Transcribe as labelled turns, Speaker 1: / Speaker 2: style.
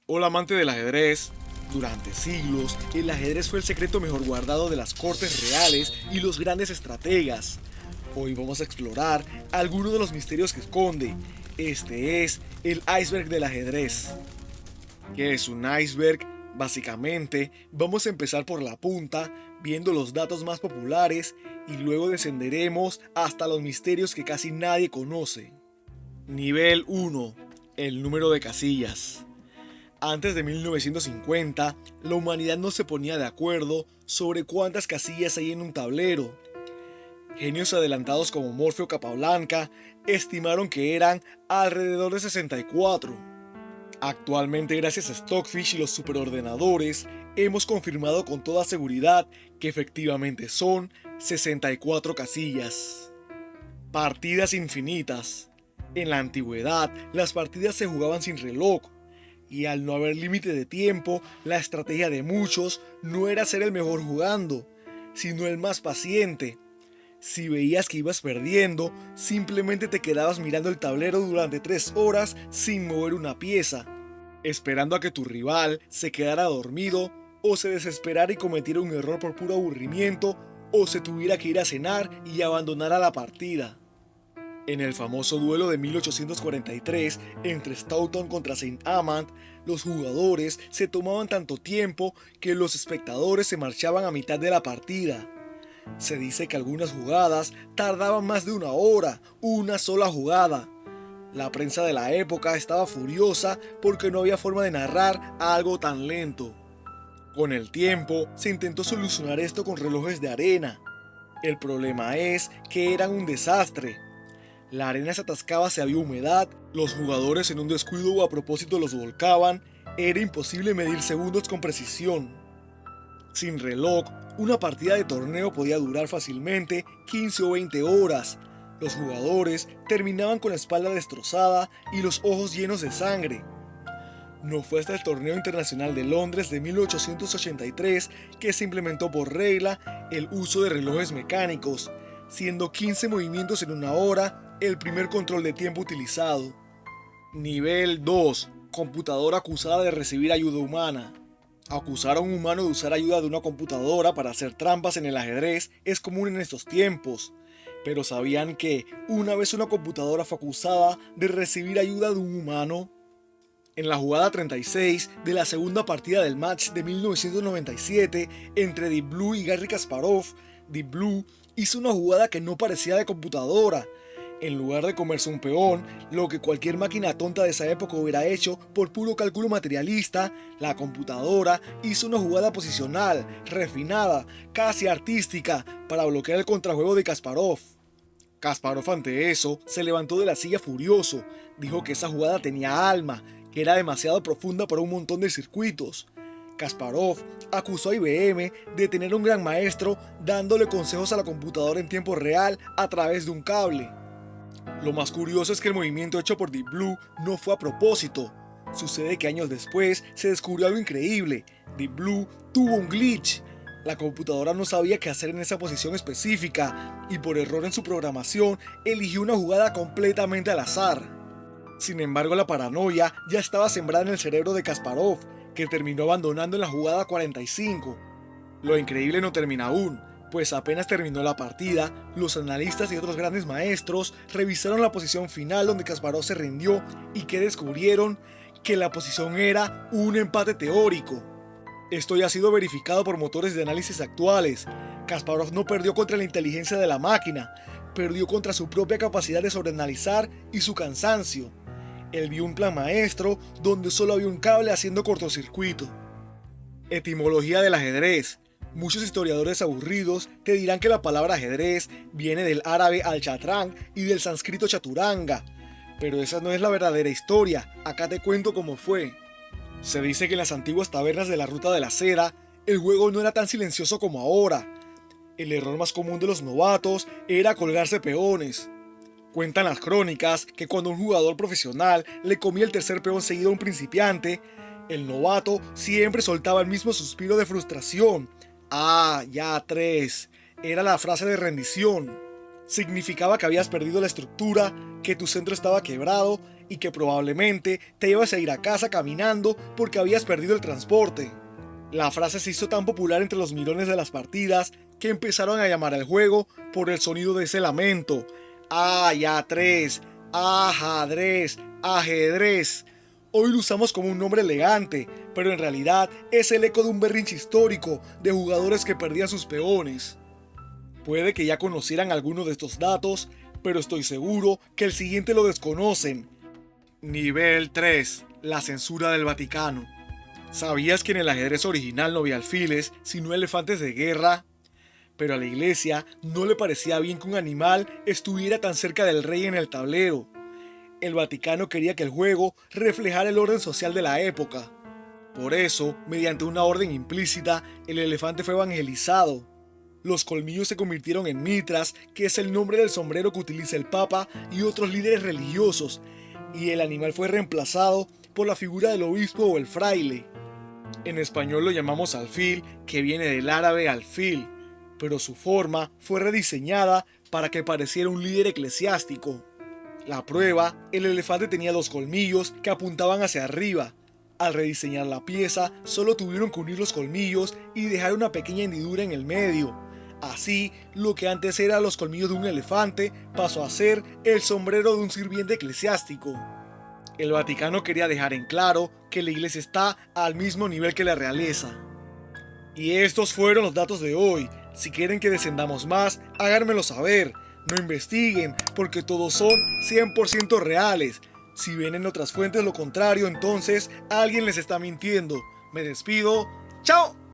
Speaker 1: Hola amante del ajedrez. Durante siglos, el ajedrez fue el secreto mejor guardado de las cortes reales y los grandes estrategas. Hoy vamos a explorar algunos de los misterios que esconde. Este es el iceberg del ajedrez. ¿Qué es un iceberg? Básicamente, vamos a empezar por la punta, viendo los datos más populares y luego descenderemos hasta los misterios que casi nadie conoce. Nivel 1. El número de casillas. Antes de 1950, la humanidad no se ponía de acuerdo sobre cuántas casillas hay en un tablero. Genios adelantados como Morfeo Capablanca estimaron que eran alrededor de 64. Actualmente, gracias a Stockfish y los superordenadores, hemos confirmado con toda seguridad que efectivamente son 64 casillas. Partidas infinitas. En la antigüedad, las partidas se jugaban sin reloj, y al no haber límite de tiempo, la estrategia de muchos no era ser el mejor jugando, sino el más paciente. Si veías que ibas perdiendo, simplemente te quedabas mirando el tablero durante 3 horas sin mover una pieza, esperando a que tu rival se quedara dormido, o se desesperara y cometiera un error por puro aburrimiento, o se tuviera que ir a cenar y abandonara la partida. En el famoso duelo de 1843 entre Stoughton contra Saint Amand, los jugadores se tomaban tanto tiempo que los espectadores se marchaban a mitad de la partida. Se dice que algunas jugadas tardaban más de una sola jugada. La prensa de la época estaba furiosa porque no había forma de narrar algo tan lento. Con el tiempo se intentó solucionar esto con relojes de arena. El problema es que eran un desastre. La arena se atascaba si había humedad, los jugadores en un descuido o a propósito los volcaban, era imposible medir segundos con precisión. Sin reloj, una partida de torneo podía durar fácilmente 15 o 20 horas. Los jugadores terminaban con la espalda destrozada y los ojos llenos de sangre. No fue hasta el Torneo Internacional de Londres de 1883 que se implementó por regla el uso de relojes mecánicos, siendo 15 movimientos en una hora el primer control de tiempo utilizado. Nivel 2. Computadora acusada de recibir ayuda humana. Acusar a un humano de usar ayuda de una computadora para hacer trampas en el ajedrez es común en estos tiempos, pero ¿sabían que una vez una computadora fue acusada de recibir ayuda de un humano? En la jugada 36 de la segunda partida del match de 1997 entre Deep Blue y Garry Kasparov, Deep Blue hizo una jugada que no parecía de computadora. En lugar de comerse un peón, lo que cualquier máquina tonta de esa época hubiera hecho por puro cálculo materialista, la computadora hizo una jugada posicional, refinada, casi artística, para bloquear el contrajuego de Kasparov. Kasparov ante eso se levantó de la silla furioso, dijo que esa jugada tenía alma, que era demasiado profunda para un montón de circuitos. Kasparov acusó a IBM de tener un gran maestro dándole consejos a la computadora en tiempo real a través de un cable. Lo más curioso es que el movimiento hecho por Deep Blue no fue a propósito. Sucede que años después se descubrió algo increíble. Deep Blue tuvo un glitch. La computadora no sabía qué hacer en esa posición específica y por error en su programación eligió una jugada completamente al azar. Sin embargo, la paranoia ya estaba sembrada en el cerebro de Kasparov, que terminó abandonando en la jugada 45. Lo increíble no termina aún, pues apenas terminó la partida, los analistas y otros grandes maestros revisaron la posición final donde Kasparov se rindió y que descubrieron que la posición era un empate teórico. Esto ya ha sido verificado por motores de análisis actuales. Kasparov no perdió contra la inteligencia de la máquina, perdió contra su propia capacidad de sobreanalizar y su cansancio. Él vio un plan maestro donde solo había un cable haciendo cortocircuito. Etimología del ajedrez. Muchos historiadores aburridos te dirán que la palabra ajedrez viene del árabe al-chatrán y del sánscrito chaturanga, pero esa no es la verdadera historia, acá te cuento cómo fue. Se dice que en las antiguas tabernas de la Ruta de la Seda, el juego no era tan silencioso como ahora. El error más común de los novatos era colgarse peones. Cuentan las crónicas que cuando un jugador profesional le comía el tercer peón seguido a un principiante, el novato siempre soltaba el mismo suspiro de frustración. Ah, ya 3. Era la frase de rendición. Significaba que habías perdido la estructura, que tu centro estaba quebrado y que probablemente te ibas a ir a casa caminando porque habías perdido el transporte. La frase se hizo tan popular entre los mirones de las partidas que empezaron a llamar al juego por el sonido de ese lamento. ¡Ay-a-3! ¡Ajadrez! ¡Ajedrez! Hoy lo usamos como un nombre elegante, pero en realidad es el eco de un berrinche histórico de jugadores que perdían sus peones. Puede que ya conocieran alguno de estos datos, pero estoy seguro que el siguiente lo desconocen. Nivel 3. La censura del Vaticano. ¿Sabías que en el ajedrez original no había alfiles, sino elefantes de guerra? Pero a la iglesia no le parecía bien que un animal estuviera tan cerca del rey en el tablero. El Vaticano quería que el juego reflejara el orden social de la época. Por eso, mediante una orden implícita, el elefante fue evangelizado. Los colmillos se convirtieron en mitras, que es el nombre del sombrero que utiliza el Papa y otros líderes religiosos, y el animal fue reemplazado por la figura del obispo o el fraile. En español lo llamamos alfil, que viene del árabe alfil, pero su forma fue rediseñada para que pareciera un líder eclesiástico. La prueba, el elefante tenía 2 colmillos que apuntaban hacia arriba. Al rediseñar la pieza, solo tuvieron que unir los colmillos y dejar una pequeña hendidura en el medio. Así, lo que antes era los colmillos de un elefante pasó a ser el sombrero de un sirviente eclesiástico. El Vaticano quería dejar en claro que la iglesia está al mismo nivel que la realeza. Y estos fueron los datos de hoy. Si quieren que descendamos más, háganmelo saber. No investiguen, porque todos son 100% reales. Si ven en otras fuentes lo contrario, entonces alguien les está mintiendo. Me despido. ¡Chao!